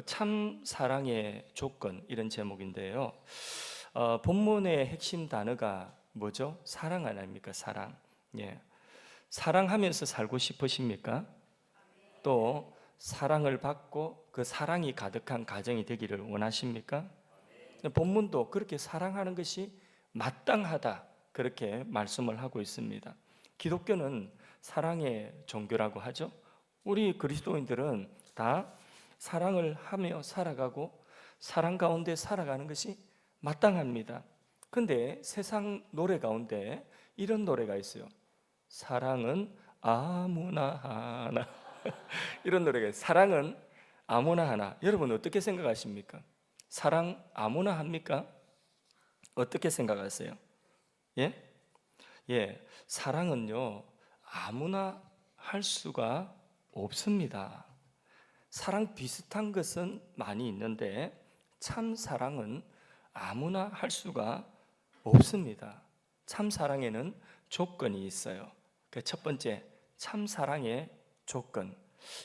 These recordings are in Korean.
참 사랑의 조건 이런 제목인데요. 본문의 핵심 단어가 뭐죠? 사랑 아닙니까? 사랑. 예. 사랑하면서 살고 싶으십니까? 또 사랑을 받고 그 사랑이 가득한 가정이 되기를 원하십니까? 본문도 그렇게 사랑하는 것이 마땅하다 그렇게 말씀을 하고 있습니다. 기독교는 사랑의 종교라고 하죠. 우리 그리스도인들은 다 사랑을 하며 살아가고 사랑 가운데 살아가는 것이 마땅합니다. 근데 세상 노래 가운데 이런 노래가 있어요. 사랑은 아무나 하나. 이런 노래가 있어요. 사랑은 아무나 하나. 여러분 어떻게 생각하십니까? 사랑 아무나 합니까? 어떻게 생각하세요? 예? 예. 사랑은요, 아무나 할 수가 없습니다. 사랑 비슷한 것은 많이 있는데 참 사랑은 아무나 할 수가 없습니다. 참 사랑에는 조건이 있어요. 그 첫 번째, 참 사랑의 조건.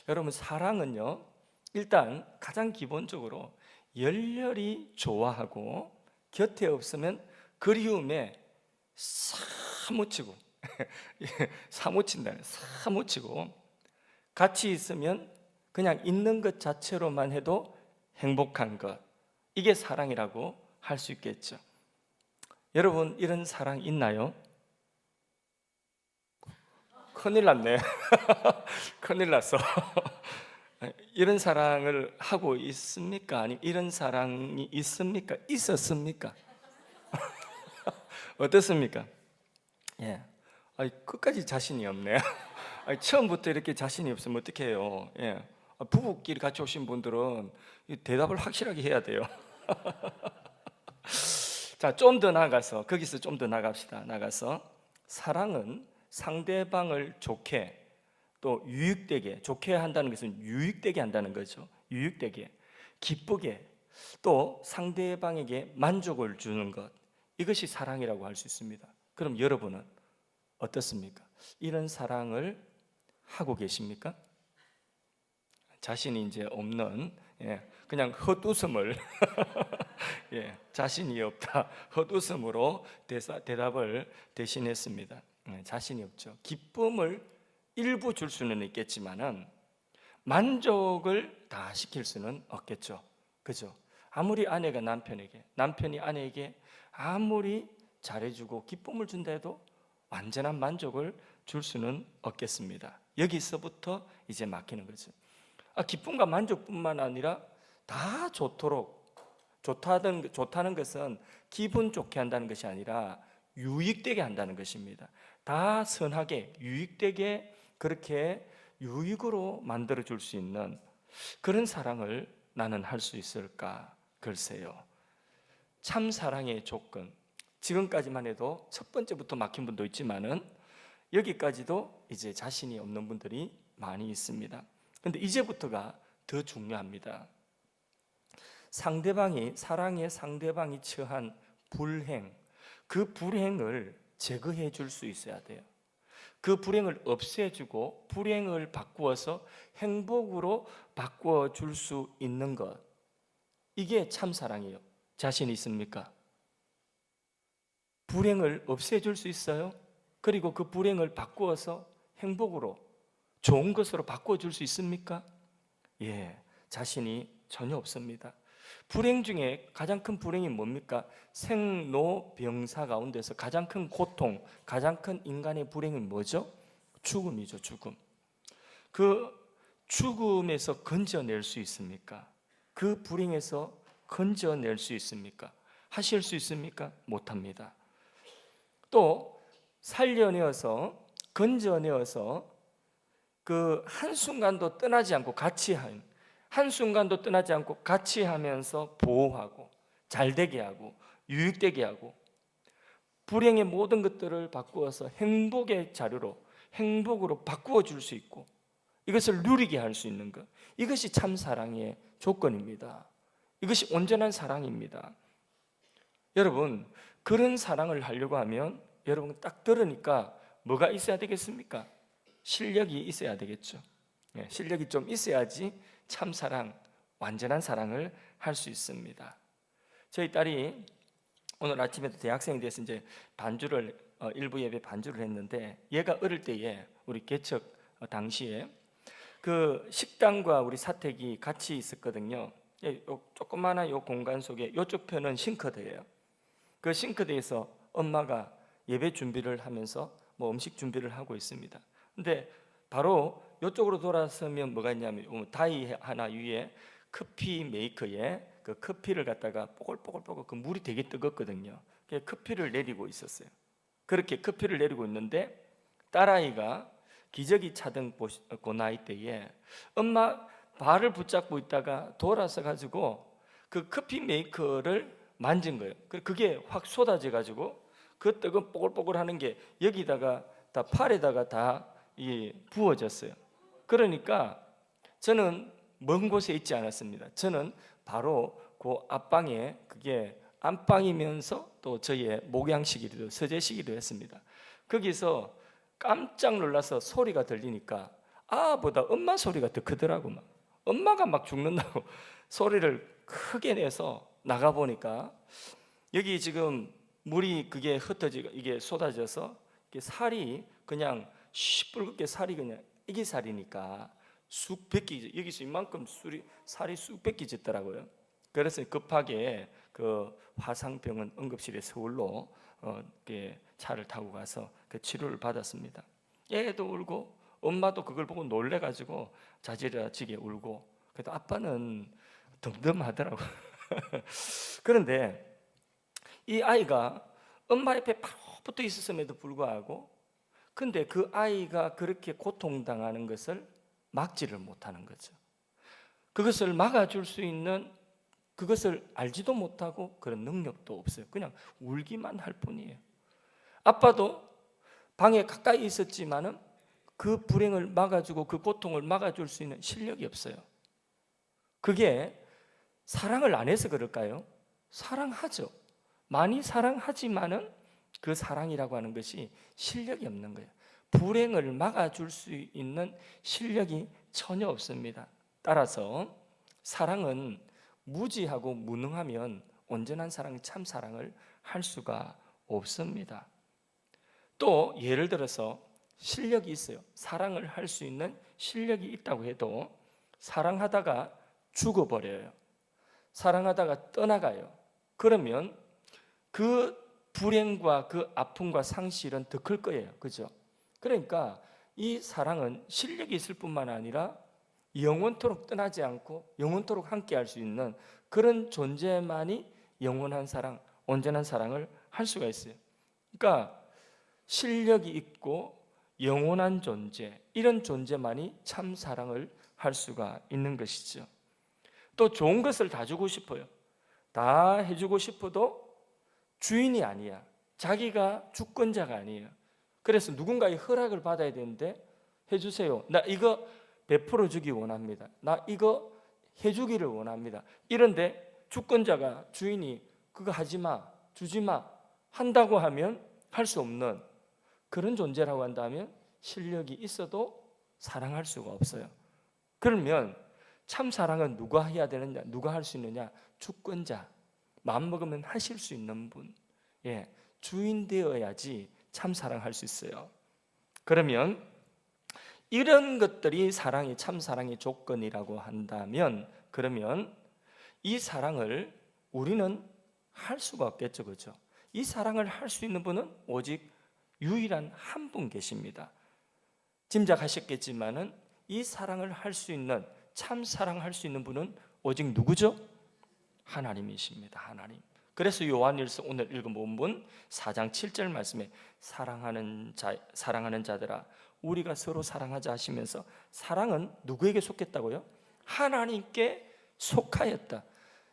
여러분, 사랑은요, 일단 가장 기본적으로 열렬히 좋아하고 곁에 없으면 그리움에 사무치고 사무친다는 사무치고 같이 있으면 그냥 있는 것 자체로만 해도 행복한 것, 이게 사랑이라고 할 수 있겠죠. 여러분 이런 사랑 있나요? 큰일 났네. 큰일 났어. 이런 사랑을 하고 있습니까? 아니면 이런 사랑이 있습니까? 있었습니까? 어떻습니까? 예. 끝까지 자신이 없네. 처음부터 이렇게 자신이 없으면 어떡해요? 예. 부부끼리 같이 오신 분들은 이 대답을 확실하게 해야 돼요. 자, 좀 더 나가서 거기서 좀 더 나갑시다. 나가서 사랑은 상대방을 좋게 또 유익되게, 좋게 한다는 것은 유익되게 한다는 거죠. 유익되게, 기쁘게, 또 상대방에게 만족을 주는 것, 이것이 사랑이라고 할 수 있습니다. 그럼 여러분은 어떻습니까? 이런 사랑을 하고 계십니까? 자신이 이제 없는, 그냥 헛웃음을 자신이 없다 헛웃음으로 대답을 대신했습니다. 자신이 없죠. 기쁨을 일부 줄 수는 있겠지만은 만족을 다 시킬 수는 없겠죠. 그죠? 아무리 아내가 남편에게, 남편이 아내에게 아무리 잘해주고 기쁨을 준다 해도 완전한 만족을 줄 수는 없겠습니다. 여기서부터 이제 막히는 거죠. 기쁨과 만족뿐만 아니라 다 좋도록, 좋다는 것은 기분 좋게 한다는 것이 아니라 유익되게 한다는 것입니다. 다 선하게 유익되게 그렇게 유익으로 만들어 줄 수 있는 그런 사랑을 나는 할 수 있을까? 글쎄요. 참 사랑의 조건, 지금까지만 해도 첫 번째부터 막힌 분도 있지만은 여기까지도 이제 자신이 없는 분들이 많이 있습니다. 근데 이제부터가 더 중요합니다. 사랑의 상대방이 처한 불행, 그 불행을 제거해 줄 수 있어야 돼요. 그 불행을 없애주고 불행을 바꾸어서 행복으로 바꾸어 줄 수 있는 것, 이게 참 사랑이에요. 자신 있습니까? 불행을 없애줄 수 있어요? 그리고 그 불행을 바꾸어서 행복으로, 좋은 것으로 바꿔줄 수 있습니까? 예, 자신이 전혀 없습니다. 불행 중에 가장 큰 불행이 뭡니까? 생로병사 가운데서 가장 큰 고통, 가장 큰 인간의 불행은 뭐죠? 죽음이죠, 죽음. 그 죽음에서 건져낼 수 있습니까? 그 불행에서 건져낼 수 있습니까? 하실 수 있습니까? 못합니다. 또 살려내어서, 건져내어서 그 한순간도 떠나지 않고 한순간도 떠나지 않고 같이 하면서 보호하고 잘되게 하고 유익되게 하고 불행의 모든 것들을 바꾸어서 행복의 자료로, 행복으로 바꾸어 줄 수 있고 이것을 누리게 할 수 있는 것, 이것이 참 사랑의 조건입니다. 이것이 온전한 사랑입니다. 여러분, 그런 사랑을 하려고 하면 여러분 딱 들으니까 뭐가 있어야 되겠습니까? 실력이 있어야 되겠죠. 실력이 좀 있어야지 참 사랑, 완전한 사랑을 할 수 있습니다. 저희 딸이 오늘 아침에도 대학생이 돼서 이제 반주를 일부 예배 반주를 했는데, 얘가 어릴 때에 우리 개척 당시에 그 식당과 우리 사택이 같이 있었거든요. 요 조그마한 요 공간 속에 요쪽 편은 싱크대예요. 그 싱크대에서 엄마가 예배 준비를 하면서 뭐 음식 준비를 하고 있습니다. 근데 바로 이쪽으로 돌아서면 뭐가 있냐면 다이 하나 위에 커피 메이커에 그 커피를 갖다가 뽀글뽀글뽀글 그 물이 되게 뜨겁거든요. 커피를 내리고 있었어요. 그렇게 커피를 내리고 있는데 딸아이가 기저귀 차던 그 나이 때에 엄마 발을 붙잡고 있다가 돌아서 가지고 그 커피 메이커를 만진 거예요. 그게 확 쏟아져 가지고 그 뜨거운 뽀글뽀글하는 게 여기다가 다 팔에다가 다 부어졌어요. 그러니까 저는 먼 곳에 있지 않았습니다. 저는 바로 그 앞방에, 그게 안방이면서 또 저희의 목양식이기도 서재식이기도 했습니다. 거기서 깜짝 놀라서 소리가 들리니까 아보다 엄마 소리가 더 크더라고. 막 엄마가 막 죽는다고 소리를 크게 내서 나가 보니까 여기 지금 물이 그게 흩어지고 이게 쏟아져서 이게 살이 그냥 시뻘겋게 살이 그냥 애기살이니까 수백 개, 여기서 이만큼 살이 수백 개 졌더라고요. 그래서 급하게 그 화상병원 응급실에 서울로 차를 타고 가서 그 치료를 받았습니다. 얘도 울고 엄마도 그걸 보고 놀래가지고 자지러지게 울고, 그래도 아빠는 덤덤하더라고. 그런데 이 아이가 엄마 옆에 바로 붙어 있었음에도 불구하고, 근데 그 아이가 그렇게 고통당하는 것을 막지를 못하는 거죠. 그것을 막아줄 수 있는, 그것을 알지도 못하고 그런 능력도 없어요. 그냥 울기만 할 뿐이에요. 아빠도 방에 가까이 있었지만은 그 불행을 막아주고 그 고통을 막아줄 수 있는 실력이 없어요. 그게 사랑을 안 해서 그럴까요? 사랑하죠. 많이 사랑하지만은 그 사랑이라고 하는 것이 실력이 없는 거예요. 불행을 막아줄 수 있는 실력이 전혀 없습니다. 따라서 사랑은 무지하고 무능하면 온전한 사랑, 참 사랑을 할 수가 없습니다. 또 예를 들어서 실력이 있어요. 사랑을 할 수 있는 실력이 있다고 해도 사랑하다가 죽어버려요. 사랑하다가 떠나가요. 그러면 그 불행과 그 아픔과 상실은 더 클 거예요. 그죠? 그러니까 이 사랑은 실력이 있을 뿐만 아니라 영원토록 떠나지 않고 영원토록 함께 할 수 있는 그런 존재만이 영원한 사랑, 온전한 사랑을 할 수가 있어요. 그러니까 실력이 있고 영원한 존재, 이런 존재만이 참 사랑을 할 수가 있는 것이죠. 또 좋은 것을 다 주고 싶어요. 다 해주고 싶어도 주인이 아니야. 자기가 주권자가 아니에요. 그래서 누군가의 허락을 받아야 되는데, 해주세요, 나 이거 베풀어 주기 원합니다, 나 이거 해주기를 원합니다, 이런데 주권자가, 주인이 그거 하지마, 주지마 한다고 하면 할 수 없는 그런 존재라고 한다면 실력이 있어도 사랑할 수가 없어요. 그러면 참 사랑은 누가 해야 되느냐, 누가 할 수 있느냐? 주권자, 마음먹으면 하실 수 있는 분, 주인 되어야지 참 사랑할 수 있어요. 그러면 이런 것들이 사랑이, 참 사랑의 조건이라고 한다면, 그러면 이 사랑을 우리는 할 수가 없겠죠. 그렇죠? 이 사랑을 할 수 있는 분은 오직 유일한 한 분 계십니다. 짐작하셨겠지만은 이 사랑을 할 수 있는, 참 사랑할 수 있는 분은 오직 누구죠? 하나님이십니다. 하나님. 그래서 요한일서 오늘 읽은 본문 4장 7절 말씀에 사랑하는 자들아 우리가 서로 사랑하자 하시면서, 사랑은 누구에게 속했다고요? 하나님께 속하였다.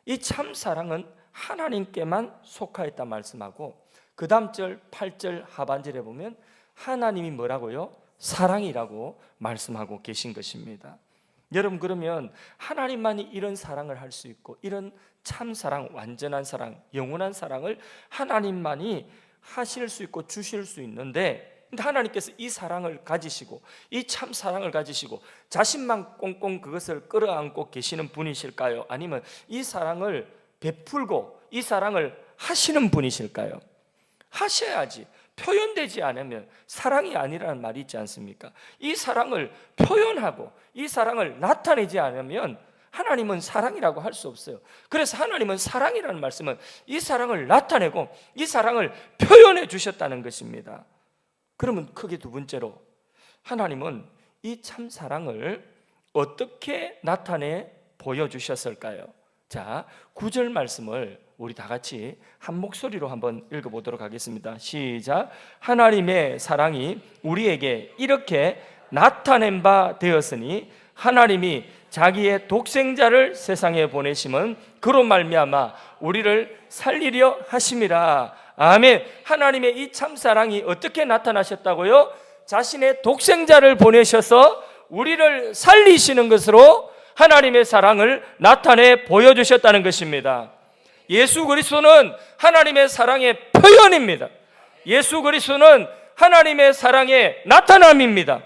이 참 사랑은 하나님께만 속하였다 말씀하고, 그 다음 절 8절 하반절에 보면 하나님이 뭐라고요? 사랑이라고 말씀하고 계신 것입니다. 여러분, 그러면 하나님만이 이런 사랑을 할 수 있고, 이런 참 사랑, 완전한 사랑, 영원한 사랑을 하나님만이 하실 수 있고 주실 수 있는데, 근데 하나님께서 이 사랑을 가지시고 이 참 사랑을 가지시고 자신만 꽁꽁 그것을 끌어안고 계시는 분이실까요? 아니면 이 사랑을 베풀고 이 사랑을 하시는 분이실까요? 하셔야지. 표현되지 않으면 사랑이 아니라는 말이 있지 않습니까? 이 사랑을 표현하고 이 사랑을 나타내지 않으면 하나님은 사랑이라고 할 수 없어요. 그래서 하나님은 사랑이라는 말씀은 이 사랑을 나타내고 이 사랑을 표현해 주셨다는 것입니다. 그러면 크게 두 번째로 하나님은 이 참 사랑을 어떻게 나타내 보여주셨을까요? 자, 9절 말씀을 우리 다 같이 한 목소리로 한번 읽어보도록 하겠습니다. 시작. 하나님의 사랑이 우리에게 이렇게 나타낸 바 되었으니 하나님이 자기의 독생자를 세상에 보내심은 그로 말미암아 우리를 살리려 하심이라. 아멘. 하나님의 이 참사랑이 어떻게 나타나셨다고요? 자신의 독생자를 보내셔서 우리를 살리시는 것으로 하나님의 사랑을 나타내 보여주셨다는 것입니다. 예수 그리스도는 하나님의 사랑의 표현입니다. 예수 그리스도는 하나님의 사랑의 나타남입니다.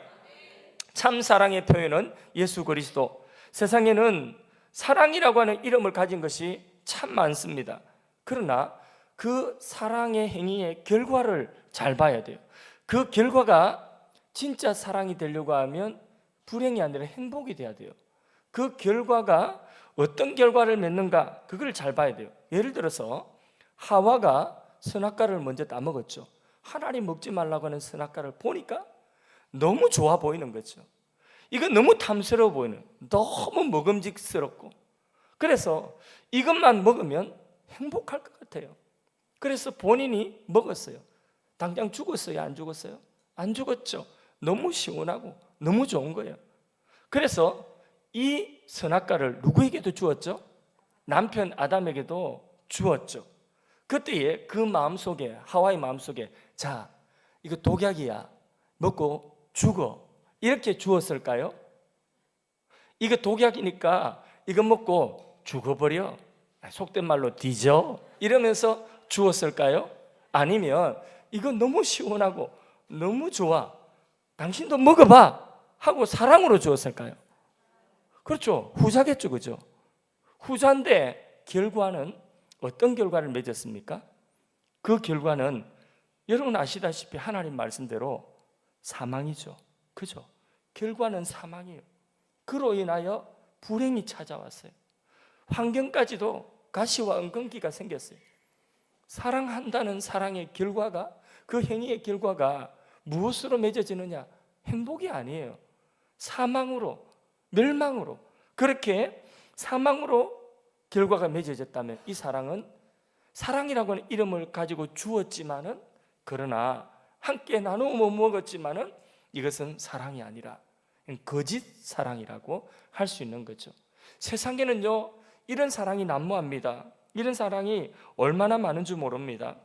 참 사랑의 표현은 예수 그리스도. 세상에는 사랑이라고 하는 이름을 가진 것이 참 많습니다. 그러나 그 사랑의 행위의 결과를 잘 봐야 돼요. 그 결과가 진짜 사랑이 되려고 하면 불행이 아니라 행복이 돼야 돼요. 그 결과가 어떤 결과를 맺는가, 그걸 잘 봐야 돼요. 예를 들어서 하와가 선악과를 먼저 따먹었죠. 하나님 먹지 말라고 하는 선악과를 보니까 너무 좋아 보이는 거죠. 이건 너무 탐스러워 보이는, 너무 먹음직스럽고, 그래서 이것만 먹으면 행복할 것 같아요. 그래서 본인이 먹었어요. 당장 죽었어요? 안 죽었어요? 안 죽었죠. 너무 시원하고 너무 좋은 거예요. 그래서 이 선악과를 누구에게도 주었죠? 남편 아담에게도 주었죠. 그때에 그 마음속에, 하와의 마음속에, 자, 이거 독약이야, 먹고 죽어, 이렇게 주었을까요? 이거 독약이니까 이거 먹고 죽어버려, 속된 말로 뒤져, 이러면서 주었을까요? 아니면 이거 너무 시원하고 너무 좋아, 당신도 먹어봐 하고 사랑으로 주었을까요? 그렇죠. 후자겠죠. 그죠? 후자인데 결과는 어떤 결과를 맺었습니까? 그 결과는 여러분 아시다시피 하나님 말씀대로 사망이죠. 그죠? 결과는 사망이에요. 그로 인하여 불행이 찾아왔어요. 환경까지도 가시와 엉겅기가 생겼어요. 사랑한다는 사랑의 결과가, 그 행위의 결과가 무엇으로 맺어지느냐? 행복이 아니에요. 사망으로, 멸망으로. 그렇게 사망으로 결과가 맺어졌다면 이 사랑은, 사랑이라고 하는 이름을 가지고 주었지만은, 그러나 함께 나누어 먹었지만은 이것은 사랑이 아니라 거짓 사랑이라고 할 수 있는 거죠. 세상에는요, 이런 사랑이 난무합니다. 이런 사랑이 얼마나 많은 줄 모릅니다.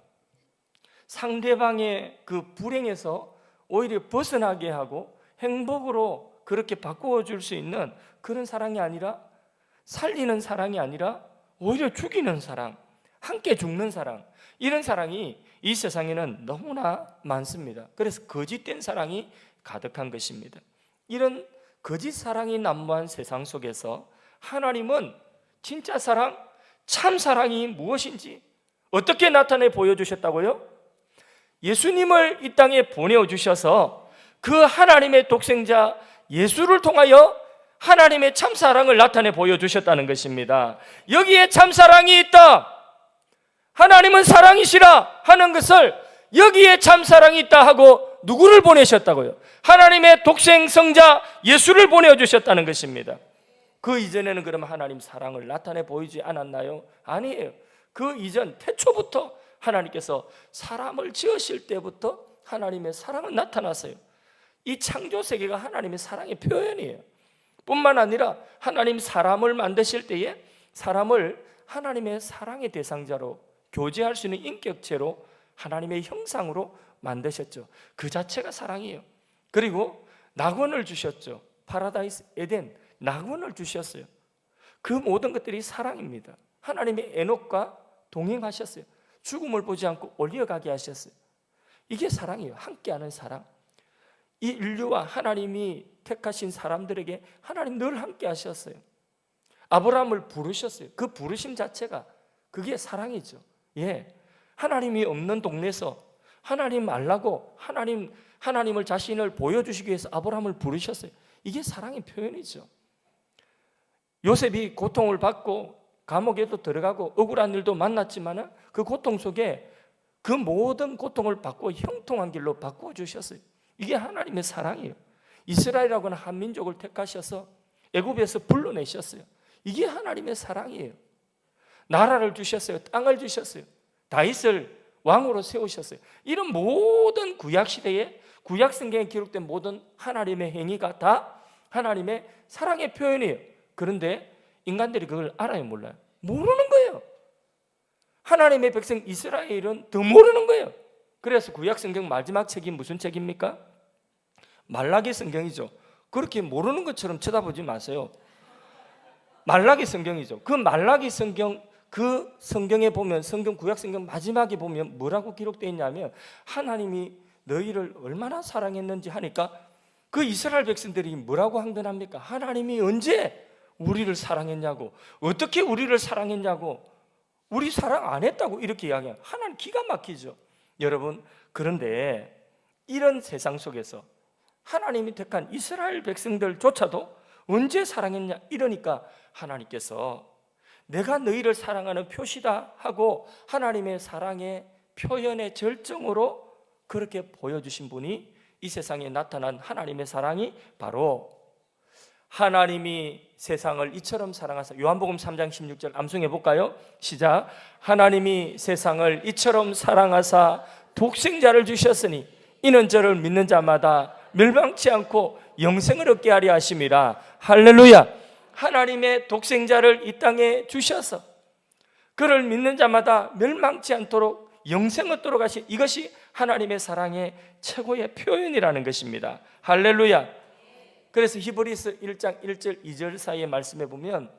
상대방의 그 불행에서 오히려 벗어나게 하고 행복으로 그렇게 바꾸어 줄 수 있는 그런 사랑이 아니라, 살리는 사랑이 아니라 오히려 죽이는 사랑, 함께 죽는 사랑, 이런 사랑이 이 세상에는 너무나 많습니다. 그래서 거짓된 사랑이 가득한 것입니다. 이런 거짓 사랑이 난무한 세상 속에서 하나님은 진짜 사랑, 참 사랑이 무엇인지 어떻게 나타내 보여주셨다고요? 예수님을 이 땅에 보내주셔서 그 하나님의 독생자 예수를 통하여 하나님의 참사랑을 나타내 보여주셨다는 것입니다. 여기에 참사랑이 있다, 하나님은 사랑이시라 하는 것을, 여기에 참사랑이 있다 하고 누구를 보내셨다고요? 하나님의 독생성자 예수를 보내주셨다는 것입니다. 그 이전에는 그러면 하나님 사랑을 나타내 보이지 않았나요? 아니에요. 그 이전 태초부터 하나님께서 사람을 지으실 때부터 하나님의 사랑은 나타났어요. 이 창조 세계가 하나님의 사랑의 표현이에요. 뿐만 아니라 하나님 사람을 만드실 때에 사람을 하나님의 사랑의 대상자로 교제할 수 있는 인격체로 하나님의 형상으로 만드셨죠. 그 자체가 사랑이에요. 그리고 낙원을 주셨죠. 파라다이스 에덴 낙원을 주셨어요. 그 모든 것들이 사랑입니다. 하나님의 에녹과 동행하셨어요. 죽음을 보지 않고 올려가게 하셨어요. 이게 사랑이에요. 함께하는 사랑. 이 인류와 하나님이 택하신 사람들에게 하나님 늘 함께 하셨어요. 아브라함을 부르셨어요. 그 부르심 자체가 그게 사랑이죠. 예, 하나님이 없는 동네에서 하나님 알라고 하나님을 자신을 보여주시기 위해서 아브라함을 부르셨어요. 이게 사랑의 표현이죠. 요셉이 고통을 받고 감옥에도 들어가고 억울한 일도 만났지만 그 고통 속에 그 모든 고통을 바꾸어 형통한 길로 바꾸어 주셨어요. 이게 하나님의 사랑이에요. 이스라엘이라고는 한 민족을 택하셔서 애굽에서 불러내셨어요. 이게 하나님의 사랑이에요. 나라를 주셨어요. 땅을 주셨어요. 다윗을 왕으로 세우셨어요. 이런 모든 구약시대에 구약성경에 기록된 모든 하나님의 행위가 다 하나님의 사랑의 표현이에요. 그런데 인간들이 그걸 알아요, 몰라요? 모르는 거예요. 하나님의 백성 이스라엘은 더 모르는 거예요. 그래서 구약성경 마지막 책이 무슨 책입니까? 말라기 성경이죠. 그렇게 모르는 것처럼 쳐다보지 마세요. 말라기 성경이죠. 그 말라기 성경, 그 성경에 보면, 성경 구약성경 마지막에 보면 뭐라고 기록되어 있냐면 하나님이 너희를 얼마나 사랑했는지 하니까 그 이스라엘 백성들이 뭐라고 항변합니까? 하나님이 언제 우리를 사랑했냐고, 어떻게 우리를 사랑했냐고, 우리 사랑 안 했다고 이렇게 이야기해요. 하나님 기가 막히죠. 여러분, 그런데 이런 세상 속에서 하나님이 택한 이스라엘 백성들조차도 언제 사랑했냐 이러니까 하나님께서 내가 너희를 사랑하는 표시다 하고 하나님의 사랑의 표현의 절정으로 그렇게 보여주신 분이 이 세상에 나타난 하나님의 사랑이 바로 하나님이 세상을 이처럼 사랑하사, 요한복음 3장 16절 암송해 볼까요? 시작. 하나님이 세상을 이처럼 사랑하사 독생자를 주셨으니 이는 저를 믿는 자마다 멸망치 않고 영생을 얻게 하려 하심이라. 할렐루야. 하나님의 독생자를 이 땅에 주셔서 그를 믿는 자마다 멸망치 않도록 영생을 얻도록 하신, 이것이 하나님의 사랑의 최고의 표현이라는 것입니다. 할렐루야. 그래서 히브리서 1장 1절 2절 사이의 말씀에 보면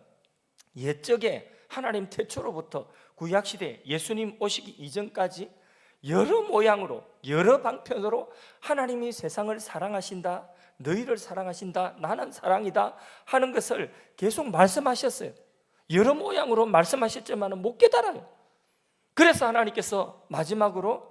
옛적에 하나님 태초로부터 구약시대 예수님 오시기 이전까지 여러 모양으로 여러 방편으로 하나님이 세상을 사랑하신다, 너희를 사랑하신다, 나는 사랑이다 하는 것을 계속 말씀하셨어요. 여러 모양으로 말씀하셨지만 못 깨달아요. 그래서 하나님께서 마지막으로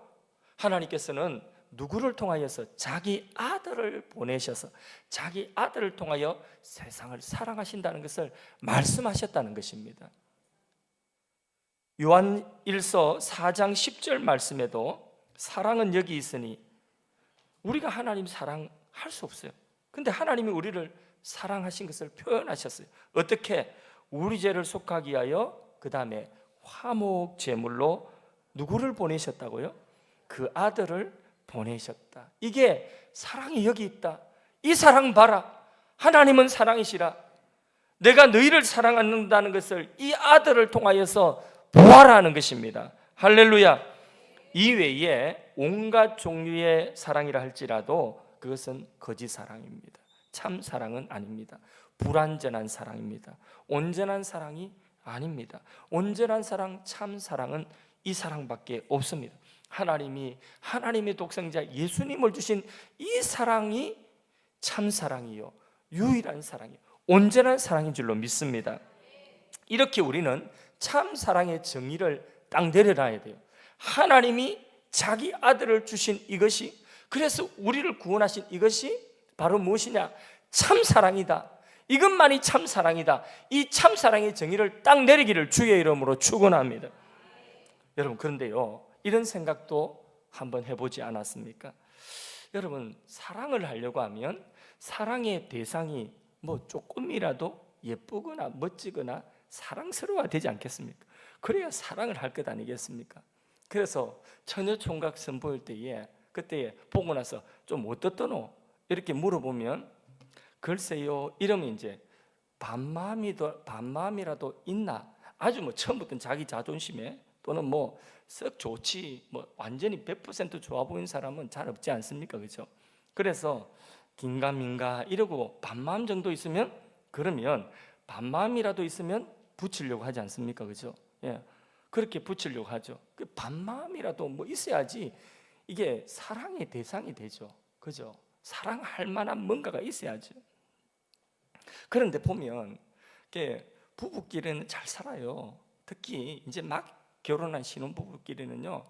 하나님께서는 누구를 통하여서 자기 아들을 보내셔서 자기 아들을 통하여 세상을 사랑하신다는 것을 말씀하셨다는 것입니다. 요한 1서 4장 10절 말씀에도 사랑은 여기 있으니, 우리가 하나님 사랑할 수 없어요. 근데 하나님이 우리를 사랑하신 것을 표현하셨어요. 어떻게? 우리 죄를 속하기 위하여 그 다음에 화목 제물로 누구를 보내셨다고요? 그 아들을 보내셨다. 이게 사랑이 여기 있다. 이 사랑 봐라. 하나님은 사랑이시라. 내가 너희를 사랑한다는 것을 이 아들을 통하여서 보아라는 것입니다. 할렐루야. 이외에 온갖 종류의 사랑이라 할지라도 그것은 거짓 사랑입니다. 참 사랑은 아닙니다. 불완전한 사랑입니다. 온전한 사랑이 아닙니다. 온전한 사랑, 참 사랑은 이 사랑밖에 없습니다. 하나님의 독생자 예수님을 주신 이 사랑이 참 사랑이요, 유일한 사랑이요, 온전한 사랑인 줄로 믿습니다. 이렇게 우리는 참 사랑의 정의를 딱 내려놔야 돼요. 하나님이 자기 아들을 주신 이것이, 그래서 우리를 구원하신 이것이 바로 무엇이냐? 참 사랑이다. 이것만이 참 사랑이다. 이 참 사랑의 정의를 딱 내리기를 주의 이름으로 축원합니다. 여러분, 그런데요, 이런 생각도 한번 해보지 않았습니까? 여러분, 사랑을 하려고 하면 사랑의 대상이 뭐 조금이라도 예쁘거나 멋지거나 사랑스러워야 되지 않겠습니까? 그래야 사랑을 할 것 아니겠습니까? 그래서 처녀 총각 선보일 때에 그때 보고 나서 좀 어떻더노? 이렇게 물어보면 글쎄요, 이러면 이제 반마음이라도 있나? 아주 뭐 처음부터 자기 자존심에 또는 뭐 썩 좋지, 뭐 완전히 100% 좋아 보이는 사람은 잘 없지 않습니까? 그렇죠? 그래서 긴가민가 이러고 반마음 정도 있으면, 그러면 반마음이라도 있으면 붙이려고 하지 않습니까? 그렇죠? 예, 그렇게 붙이려고 하죠. 그 반마음이라도 뭐 있어야지 이게 사랑의 대상이 되죠. 그죠? 사랑할 만한 뭔가가 있어야죠. 그런데 보면 이게 부부끼리는 잘 살아요. 특히 이제 막 결혼한 신혼부부끼리는요,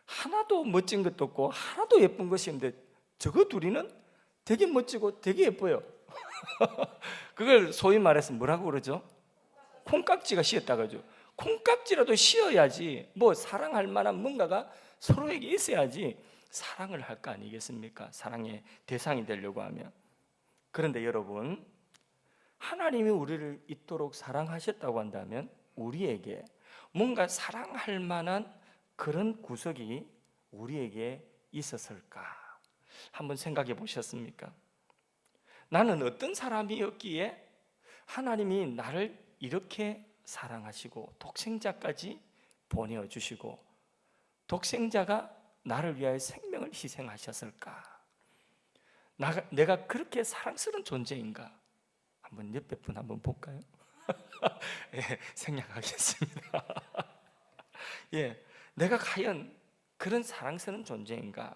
하나도 멋진 것도 없고 하나도 예쁜 것이 없는데 저거 둘이는 되게 멋지고 되게 예뻐요. 그걸 소위 말해서 뭐라고 그러죠? 콩깍지가 씌었다 그러죠. 콩깍지라도 씌어야지, 뭐 사랑할 만한 뭔가가 서로에게 있어야지 사랑을 할 거 아니겠습니까? 사랑의 대상이 되려고 하면. 그런데 여러분, 하나님이 우리를 이토록 사랑하셨다고 한다면 우리에게 뭔가 사랑할 만한 그런 구석이 우리에게 있었을까? 한번 생각해 보셨습니까? 나는 어떤 사람이었기에 하나님이 나를 이렇게 사랑하시고 독생자까지 보내주시고 독생자가 나를 위하여 생명을 희생하셨을까? 내가 그렇게 사랑스러운 존재인가? 한번 옆에 분 한번 볼까요? 예, 생략하겠습니다. 예, 내가 과연 그런 사랑스러운 존재인가?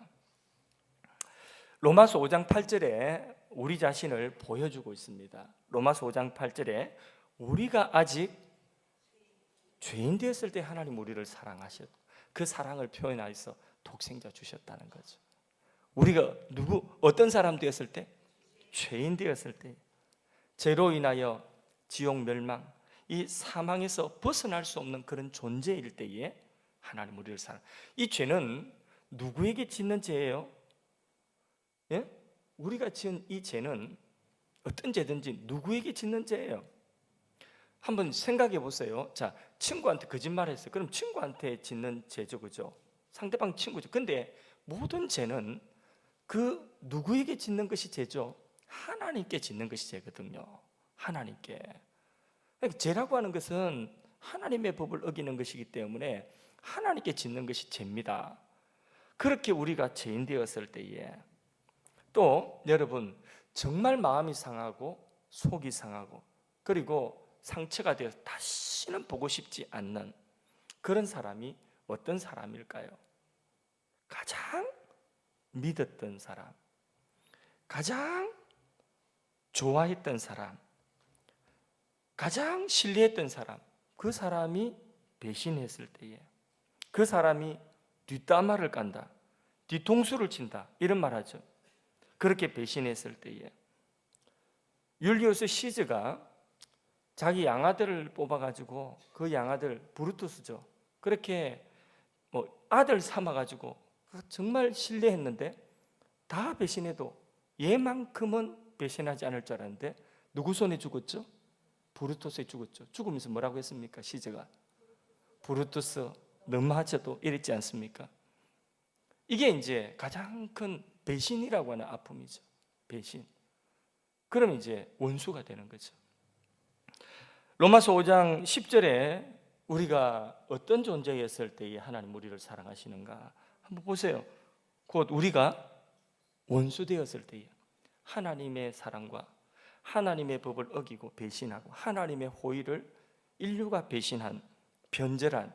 로마서 5장 8절에 우리 자신을 보여주고 있습니다. 로마서 5장 8절에 우리가 아직 죄인 되었을 때 하나님 우리를 사랑하셨고 그 사랑을 표현하여서 독생자 주셨다는 거죠. 우리가 어떤 사람 되었을 때? 죄인 되었을 때, 죄로 인하여 지옥 멸망, 이 사망에서 벗어날 수 없는 그런 존재일 때에 하나님 우리를 사랑. 이 죄는 누구에게 짓는 죄예요? 예? 우리가 지은 이 죄는 어떤 죄든지 누구에게 짓는 죄예요? 한번 생각해 보세요. 자, 친구한테 거짓말했어요. 그럼 친구한테 짓는 죄죠, 그죠? 상대방 친구죠. 근데 모든 죄는 그 누구에게 짓는 것이 죄죠? 하나님께 짓는 것이 죄거든요. 하나님께. 그러니까 죄라고 하는 것은 하나님의 법을 어기는 것이기 때문에 하나님께 짓는 것이 죄입니다. 그렇게 우리가 죄인 되었을 때에 또 여러분 정말 마음이 상하고 속이 상하고 그리고 상처가 되어서 다시는 보고 싶지 않는 그런 사람이 어떤 사람일까요? 가장 믿었던 사람, 가장 좋아했던 사람, 가장 신뢰했던 사람, 그 사람이 배신했을 때에 그 사람이 뒷담화를 깐다, 뒤통수를 친다 이런 말 하죠. 그렇게 배신했을 때에 율리우스 시즈가 자기 양아들을 뽑아가지고 그 양아들 브루투스죠. 그렇게 뭐 아들 삼아가지고 정말 신뢰했는데 다 배신해도 얘만큼은 배신하지 않을 줄 알았는데 누구 손에 죽었죠? 브루투스에 죽었죠. 죽으면서 뭐라고 했습니까? 시즈가 브루투스 너무하셔도 이랬지 않습니까? 이게 이제 가장 큰 배신이라고 하는 아픔이죠. 배신. 그럼 이제 원수가 되는 거죠. 로마서 5장 10절에 우리가 어떤 존재였을 때에 하나님 우리를 사랑하시는가 한번 보세요. 곧 우리가 원수 되었을 때에 하나님의 사랑과 하나님의 법을 어기고 배신하고 하나님의 호의를 인류가 배신한 변절한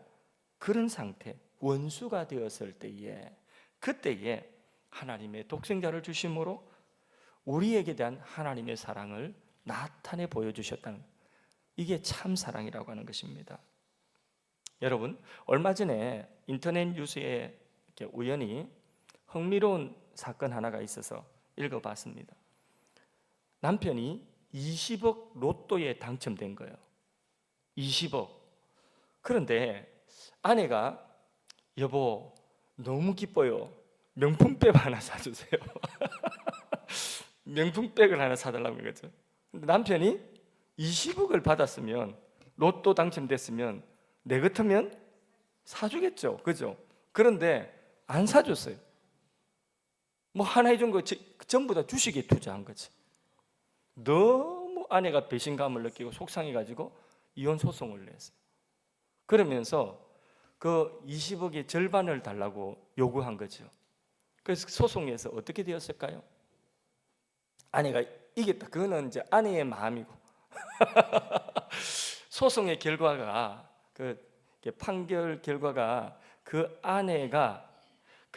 그런 상태, 원수가 되었을 때에 그때에 하나님의 독생자를 주심으로 우리에게 대한 하나님의 사랑을 나타내 보여주셨다는, 이게 참 사랑이라고 하는 것입니다. 여러분, 얼마 전에 인터넷 뉴스에 이렇게 우연히 흥미로운 사건 하나가 있어서 읽어봤습니다. 남편이 20억 로또에 당첨된 거예요. 20억. 그런데 아내가 여보 너무 기뻐요. 명품백 하나 사주세요. 명품백을 하나 사달라고 그랬죠. 근데 남편이 20억을 받았으면 로또 당첨됐으면 내 같으면 사주겠죠. 그죠? 그런데 안 사줬어요. 뭐 하나 해준 거 전부 다 주식에 투자한 거지. 너무 아내가 배신감을 느끼고 속상해가지고 이혼 소송을 냈어요. 그러면서 그 20억의 절반을 달라고 요구한 거죠. 그래서 소송에서 어떻게 되었을까요? 아내가 이겼다. 그거는 이제 아내의 마음이고 소송의 결과가 판결 결과가 그 아내가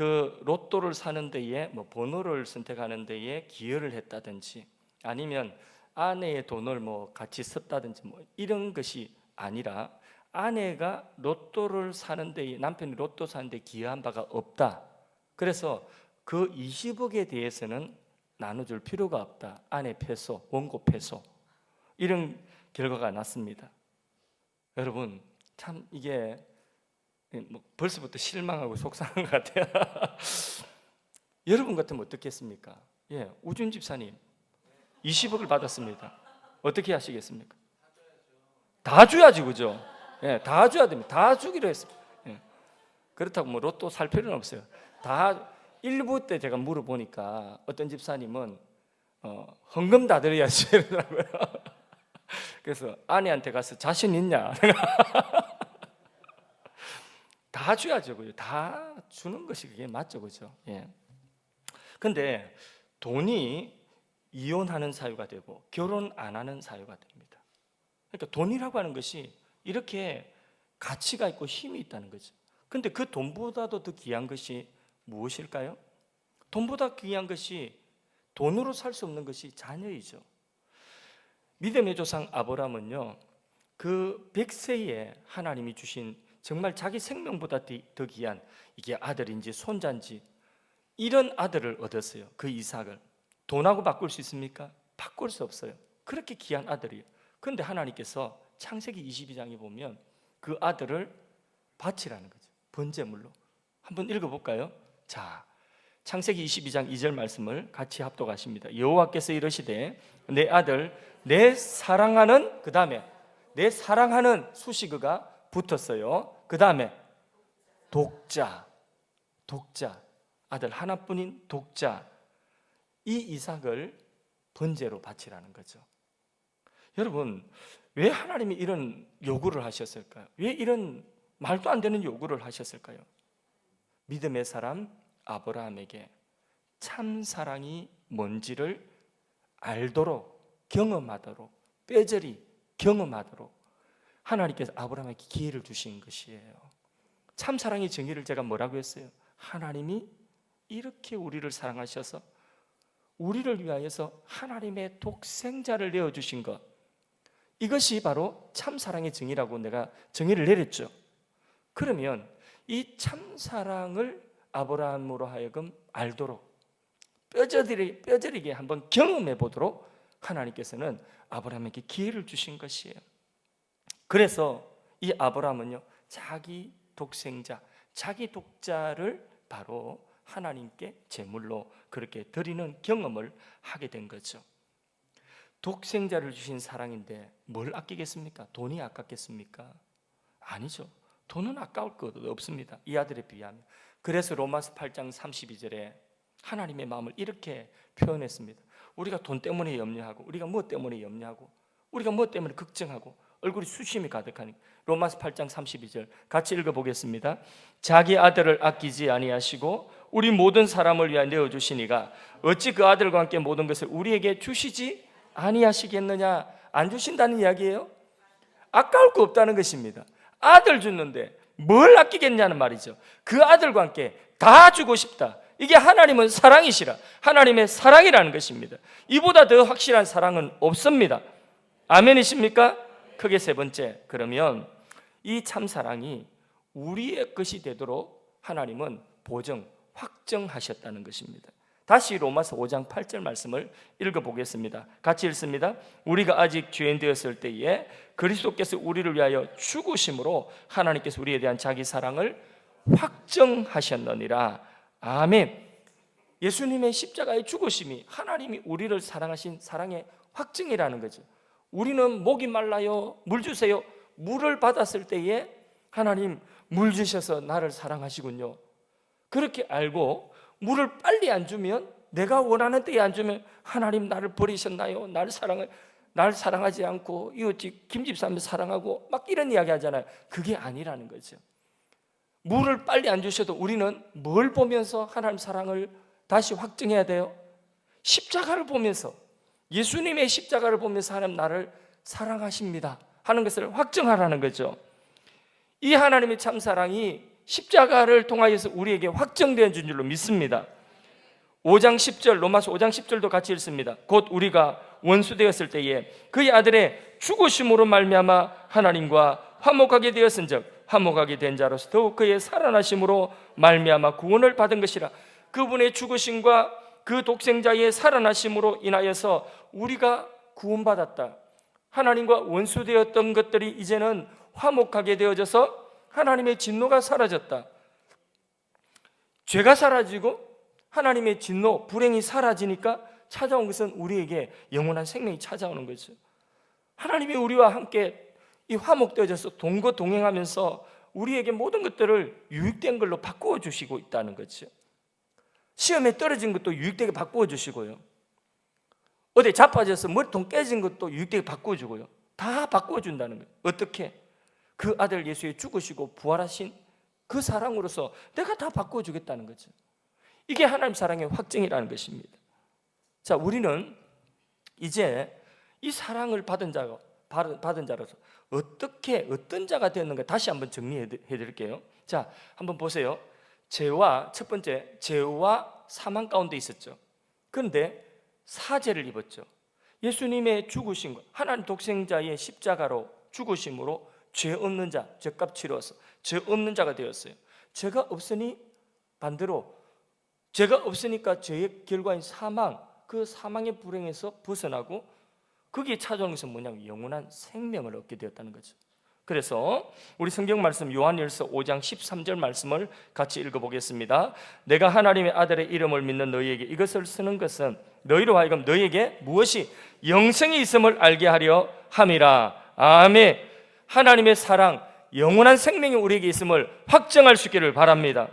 그 로또를 사는 데에 뭐 번호를 선택하는 데에 기여를 했다든지 아니면 아내의 돈을 뭐 같이 썼다든지 뭐 이런 것이 아니라 아내가 로또를 사는 데에 남편이 로또 사는 데 기여한 바가 없다. 그래서 그 20억에 대해서는 나눠줄 필요가 없다. 아내 패소, 원고 패소 이런 결과가 났습니다. 여러분 참 이게 뭐 벌써부터 실망하고 속상한 것 같아요. 여러분 같으면 어떻겠습니까? 예, 우준 집사님 20억을 받았습니다. 어떻게 하시겠습니까? 다 줘야지, 그죠? 예, 다 줘야 됩니다. 다 주기로 했습니다. 예. 그렇다고 뭐 로또 살 필요는 없어요. 다 1부 때 제가 물어보니까 어떤 집사님은 헌금 다 드려야지 이러더라고요. 그래서 아내한테 가서 자신 있냐? 다 줘야죠, 그죠? 다 주는 것이 그게 맞죠, 그죠? 예. 근데 돈이 이혼하는 사유가 되고 결혼 안 하는 사유가 됩니다. 그러니까 돈이라고 하는 것이 이렇게 가치가 있고 힘이 있다는 거죠. 근데 그 돈보다도 더 귀한 것이 무엇일까요? 돈보다 귀한 것이 돈으로 살 수 없는 것이 자녀이죠. 믿음의 조상 아브라함은요, 그 100세에 하나님이 주신 정말 자기 생명보다 더 귀한 이게 아들인지 손자인지 이런 아들을 얻었어요. 그 이삭을. 돈하고 바꿀 수 있습니까? 바꿀 수 없어요. 그렇게 귀한 아들이에요. 그런데 하나님께서 창세기 22장에 보면 그 아들을 바치라는 거죠. 번제물로. 한번 읽어볼까요? 자, 창세기 22장 2절 말씀을 같이 합독하십니다. 여호와께서 이르시되 내 아들 내 사랑하는, 그 다음에 내 사랑하는 수식어가 붙었어요. 그 다음에 독자, 아들 하나뿐인 독자, 이 이삭을 번제로 바치라는 거죠. 여러분, 왜 하나님이 이런 요구를 하셨을까요? 왜 이런 말도 안 되는 요구를 하셨을까요? 믿음의 사람 아브라함에게 참 사랑이 뭔지를 알도록, 경험하도록, 뼈저리 경험하도록 하나님께서 아브라함에게 기회를 주신 것이에요. 참 사랑의 정의를 제가 뭐라고 했어요? 하나님이 이렇게 우리를 사랑하셔서 우리를 위하여서 하나님의 독생자를 내어주신 것, 이것이 바로 참 사랑의 정의라고 내가 정의를 내렸죠. 그러면 이 참 사랑을 아브라함으로 하여금 알도록 뼈저리게 한번 경험해 보도록 하나님께서는 아브라함에게 기회를 주신 것이에요. 그래서 이 아브라함은요, 자기 독생자, 자기 독자를 바로 하나님께 제물로 그렇게 드리는 경험을 하게 된 거죠. 독생자를 주신 사랑인데 뭘 아끼겠습니까? 돈이 아깝겠습니까? 아니죠. 돈은 아까울 것 없습니다. 이 아들에 비하면. 그래서 로마서 8장 32절에 하나님의 마음을 이렇게 표현했습니다. 우리가 돈 때문에 염려하고, 우리가 뭐 때문에 염려하고, 우리가 뭐 때문에 걱정하고 얼굴이 수심이 가득하니, 로마서 8장 32절 같이 읽어보겠습니다. 자기 아들을 아끼지 아니하시고 우리 모든 사람을 위하여 내어주시니가 어찌 그 아들과 함께 모든 것을 우리에게 주시지 아니하시겠느냐. 안 주신다는 이야기예요. 아까울 거 없다는 것입니다. 아들 주는데 뭘 아끼겠냐는 말이죠. 그 아들과 함께 다 주고 싶다. 이게 하나님은 사랑이시라, 하나님의 사랑이라는 것입니다. 이보다 더 확실한 사랑은 없습니다. 아멘이십니까? 크게 세 번째, 그러면 이 참사랑이 우리의 것이 되도록 하나님은 보정, 확정하셨다는 것입니다. 다시 로마서 5장 8절 말씀을 읽어보겠습니다. 같이 읽습니다. 우리가 아직 죄인 되었을 때에 그리스도께서 우리를 위하여 죽으심으로 하나님께서 우리에 대한 자기 사랑을 확정하셨느니라. 아멘. 예수님의 십자가의 죽으심이 하나님이 우리를 사랑하신 사랑의 확증이라는 거죠. 우리는 목이 말라요, 물 주세요. 물을 받았을 때에 하나님 물 주셔서 나를 사랑하시군요. 그렇게 알고 물을 빨리 안 주면, 내가 원하는 때에 안 주면 하나님 나를 버리셨나요? 날 사랑하지 않고 이웃집 김집사님 사랑하고 막 이런 이야기 하잖아요. 그게 아니라는 거죠. 물을 빨리 안 주셔도 우리는 뭘 보면서 하나님 사랑을 다시 확증해야 돼요? 십자가를 보면서, 예수님의 십자가를 보면서 하나님 나를 사랑하십니다 하는 것을 확증하라는 거죠. 이 하나님의 참사랑이 십자가를 통하여서 우리에게 확정되어 준 줄로 믿습니다. 5장 10절, 로마서 5장 10절도 같이 읽습니다. 곧 우리가 원수 되었을 때에 그의 아들의 죽으심으로 말미암아 하나님과 화목하게 되었은즉 화목하게 된 자로서 더욱 그의 살아나심으로 말미암아 구원을 받은 것이라. 그분의 죽으심과 그 독생자의 살아나심으로 인하여서 우리가 구원받았다. 하나님과 원수되었던 것들이 이제는 화목하게 되어져서 하나님의 진노가 사라졌다. 죄가 사라지고 하나님의 진노, 불행이 사라지니까 찾아온 것은 우리에게 영원한 생명이 찾아오는 거죠. 하나님이 우리와 함께 이 화목되어져서 동거동행하면서 우리에게 모든 것들을 유익된 걸로 바꾸어 주시고 있다는 거죠. 시험에 떨어진 것도 유익되게 바꾸어 주시고요, 어디 자빠져서 머리통 깨진 것도 유익되게 바꾸어 주고요, 다 바꾸어 준다는 거예요. 어떻게? 그 아들 예수의 죽으시고 부활하신 그 사랑으로서 내가 다 바꾸어 주겠다는 거죠. 이게 하나님 사랑의 확증이라는 것입니다. 자, 우리는 이제 이 사랑을 받은 자로서 어떻게 어떤 자가 되었는가 다시 한번 정리해 드릴게요. 자, 한번 보세요. 첫 번째 죄와 사망 가운데 있었죠. 그런데 사죄를 입었죠. 예수님의 죽으심과 하나님 독생자의 십자가로 죽으심으로 죄 없는 자, 죄값 치러서 죄 없는 자가 되었어요. 죄가 없으니 반대로 죄가 없으니까 죄의 결과인 사망, 그 사망의 불행에서 벗어나고 거기에 찾아오는 것은 뭐냐면 영원한 생명을 얻게 되었다는 거죠. 그래서 우리 성경 말씀 요한일서 5장 13절 말씀을 같이 읽어보겠습니다. 내가 하나님의 아들의 이름을 믿는 너희에게 이것을 쓰는 것은 너희로 하여금 너희에게 무엇이 영생이 있음을 알게 하려 함이라. 아멘. 하나님의 사랑, 영원한 생명이 우리에게 있음을 확정할 수 있기를 바랍니다.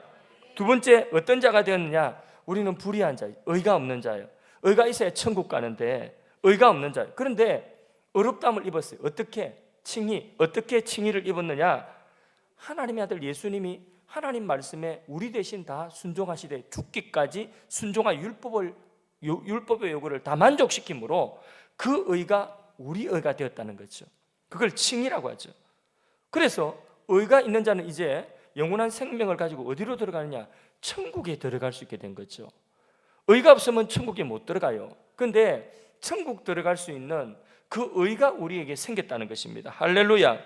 두 번째, 어떤 자가 되었느냐? 우리는 불의한 자, 의가 없는 자예요. 의가 있어야 천국 가는데 의가 없는 자예요. 그런데 어렵담을 입었어요. 어떻게 칭의를 입었느냐? 하나님의 아들 예수님이 하나님 말씀에 우리 대신 다 순종하시되 죽기까지 순종한 율법의 요구를 다 만족시킴으로 그 의가 우리 의가 되었다는 거죠. 그걸 칭의라고 하죠. 그래서 의가 있는 자는 이제 영원한 생명을 가지고 어디로 들어가느냐? 천국에 들어갈 수 있게 된 거죠. 의가 없으면 천국에 못 들어가요. 그런데 천국 들어갈 수 있는 그 의가 우리에게 생겼다는 것입니다. 할렐루야.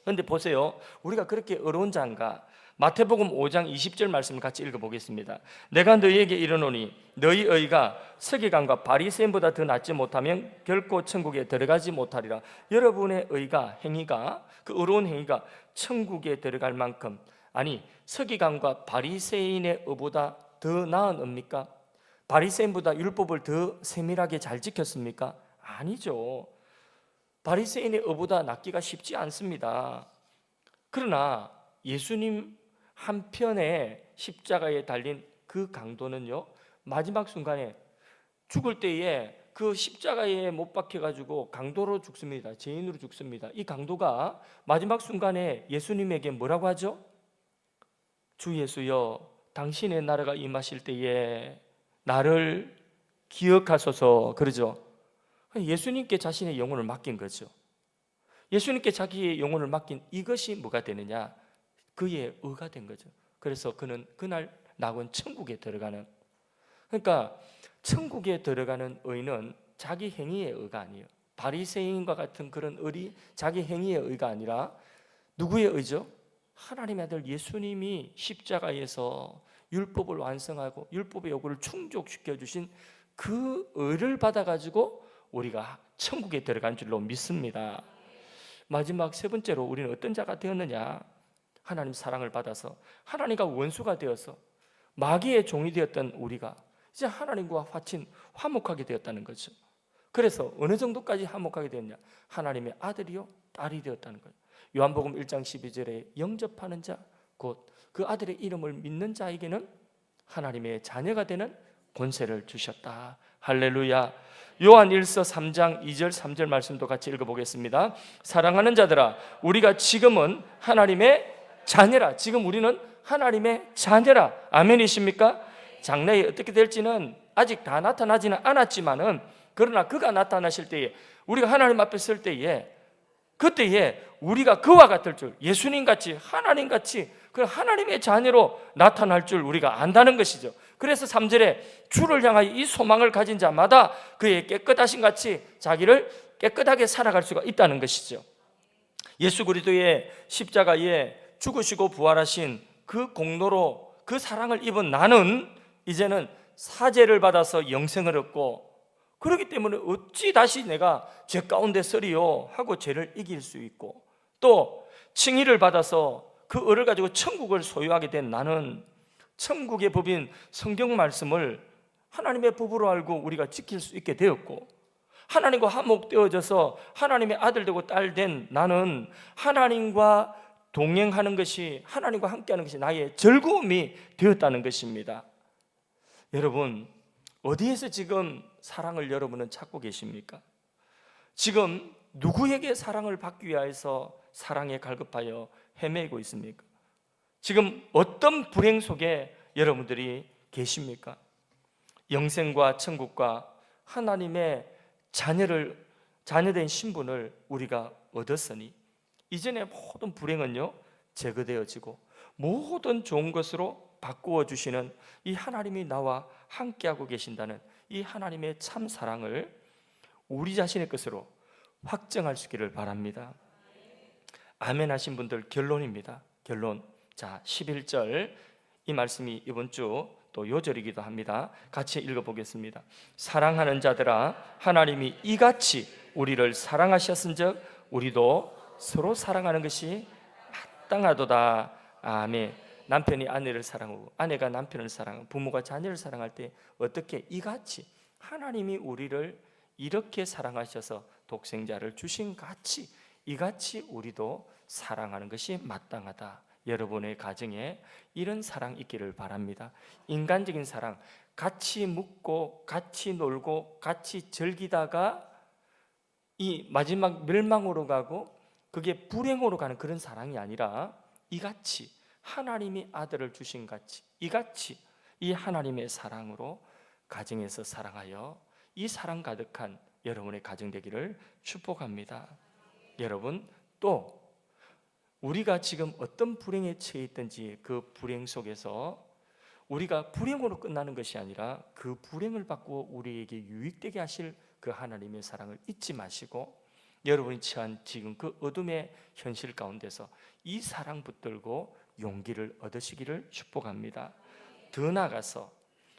그런데 보세요, 우리가 그렇게 어려운 자인가? 마태복음 5장 20절 말씀을 같이 읽어보겠습니다. 내가 너희에게 이르노니 너희 의가 서기관과 바리새인보다 더 낫지 못하면 결코 천국에 들어가지 못하리라. 여러분의 의가, 행위가, 그 어려운 행위가 천국에 들어갈 만큼, 아니 서기관과 바리새인의 의보다 더 나은 의입니까? 바리새인보다 율법을 더 세밀하게 잘 지켰습니까? 아니죠. 바리새인의 의보다 낫기가 쉽지 않습니다. 그러나 예수님 한편에 십자가에 달린 그 강도는요, 마지막 순간에 죽을 때에 그 십자가에 못 박혀가지고 강도로 죽습니다. 죄인으로 죽습니다. 이 강도가 마지막 순간에 예수님에게 뭐라고 하죠? 주 예수여, 당신의 나라가 임하실 때에 나를 기억하소서. 그러죠. 예수님께 자신의 영혼을 맡긴 거죠. 예수님께 자기의 영혼을 맡긴 이것이 뭐가 되느냐? 그의 의가 된 거죠. 그래서 그는 그날 낙원 천국에 들어가는, 그러니까 천국에 들어가는 의는 자기 행위의 의가 아니에요. 바리새인과 같은 그런 의리, 자기 행위의 의가 아니라 누구의 의죠? 하나님의 아들 예수님이 십자가에서 율법을 완성하고 율법의 요구를 충족시켜 주신 그 의를 받아가지고 우리가 천국에 들어간 줄로 믿습니다. 마지막 세 번째로 우리는 어떤 자가 되었느냐? 하나님 사랑을 받아서 하나님과 원수가 되어서 마귀의 종이 되었던 우리가 이제 하나님과 화목하게 되었다는 거죠. 그래서 어느 정도까지 화목하게 되었냐? 하나님의 아들이요 딸이 되었다는 거예요. 요한복음 1장 12절에 영접하는 자, 곧 그 아들의 이름을 믿는 자에게는 하나님의 자녀가 되는 권세를 주셨다. 할렐루야. 요한일서 3장 2절 3절 말씀도 같이 읽어보겠습니다. 사랑하는 자들아, 우리가 지금은 하나님의 자녀라. 지금 우리는 하나님의 자녀라. 아멘이십니까? 장래에 어떻게 될지는 아직 다 나타나지는 않았지만은, 그러나 그가 나타나실 때에 우리가 하나님 앞에 설 때에 그때에 우리가 그와 같을 줄, 예수님같이 하나님같이 그 하나님의 자녀로 나타날 줄 우리가 안다는 것이죠. 그래서 3절에 주를 향하여 이 소망을 가진 자마다 그의 깨끗하신 같이 자기를 깨끗하게 살아갈 수가 있다는 것이죠. 예수 그리스도의 십자가에 죽으시고 부활하신 그 공로로 그 사랑을 입은 나는 이제는 사죄를 받아서 영생을 얻고, 그렇기 때문에 어찌 다시 내가 죄 가운데 서리요 하고 죄를 이길 수 있고, 또 칭의를 받아서 그 의를 가지고 천국을 소유하게 된 나는 천국의 법인 성경 말씀을 하나님의 법으로 알고 우리가 지킬 수 있게 되었고, 하나님과 화목되어져서 하나님의 아들 되고 딸 된 나는 하나님과 동행하는 것이, 하나님과 함께하는 것이 나의 즐거움이 되었다는 것입니다. 여러분, 어디에서 지금 사랑을 여러분은 찾고 계십니까? 지금 누구에게 사랑을 받기 위해서 사랑에 갈급하여 헤매고 있습니까? 지금 어떤 불행 속에 여러분들이 계십니까? 영생과 천국과 하나님의 자녀된 신분을 우리가 얻었으니 이전의 모든 불행은요 제거되어지고 모든 좋은 것으로 바꾸어 주시는 이 하나님이 나와 함께하고 계신다는 이 하나님의 참 사랑을 우리 자신의 것으로 확정할 수 있기를 바랍니다. 아멘 하신 분들 결론입니다. 결론. 자, 11절 이 말씀이 이번 주 또 요절이기도 합니다. 같이 읽어보겠습니다. 사랑하는 자들아, 하나님이 이같이 우리를 사랑하셨은즉 우리도 서로 사랑하는 것이 마땅하도다. 아멘. 남편이 아내를 사랑하고 아내가 남편을 사랑하고 부모가 자녀를 사랑할 때 어떻게 이같이 하나님이 우리를 이렇게 사랑하셔서 독생자를 주신 같이 이같이 우리도 사랑하는 것이 마땅하다. 여러분의 가정에 이런 사랑 있기를 바랍니다. 인간적인 사랑, 같이 묵고 같이 놀고 같이 즐기다가 이 마지막 멸망으로 가고 그게 불행으로 가는 그런 사랑이 아니라 이같이 하나님이 아들을 주신 같이 이같이 이 하나님의 사랑으로 가정에서 사랑하여 이 사랑 가득한 여러분의 가정 되기를 축복합니다. 여러분, 또 우리가 지금 어떤 불행에 처해 있든지 그 불행 속에서 우리가 불행으로 끝나는 것이 아니라 그 불행을 받고 우리에게 유익되게 하실 그 하나님의 사랑을 잊지 마시고 여러분이 처한 지금 그 어둠의 현실 가운데서 이 사랑 붙들고 용기를 얻으시기를 축복합니다. 더 나아가서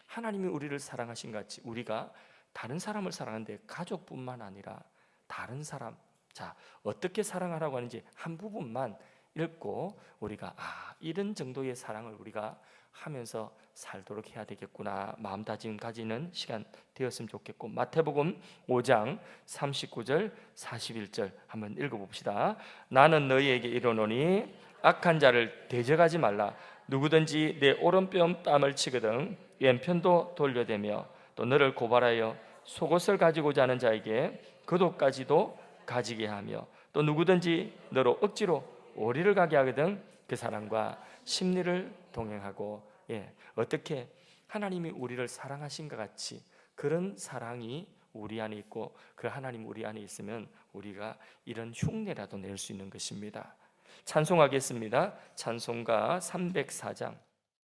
하나님이 우리를 사랑하신 같이 우리가 다른 사람을 사랑하는데 가족뿐만 아니라 다른 사람, 자, 어떻게 사랑하라고 하는지 한 부분만 읽고 우리가 이런 정도의 사랑을 우리가 하면서 살도록 해야 되겠구나 마음다짐 가지는 시간 되었으면 좋겠고, 마태복음 5장 39절 41절 한번 읽어봅시다. 나는 너희에게 이르노니 악한 자를 대적하지 말라. 누구든지 내 오른뼘 땀을 치거든 왼편도 돌려대며 또 너를 고발하여 속옷을 가지고자 하는 자에게 겉옷까지도 가지게 하며 또 누구든지 너로 억지로 오리를 가게 하거든 그 사람과 심리를 동행하고. 어떻게 하나님이 우리를 사랑하신 것 같이 그런 사랑이 우리 안에 있고 그 하나님 우리 안에 있으면 우리가 이런 흉내라도 낼 수 있는 것입니다. 찬송하겠습니다. 찬송가 304장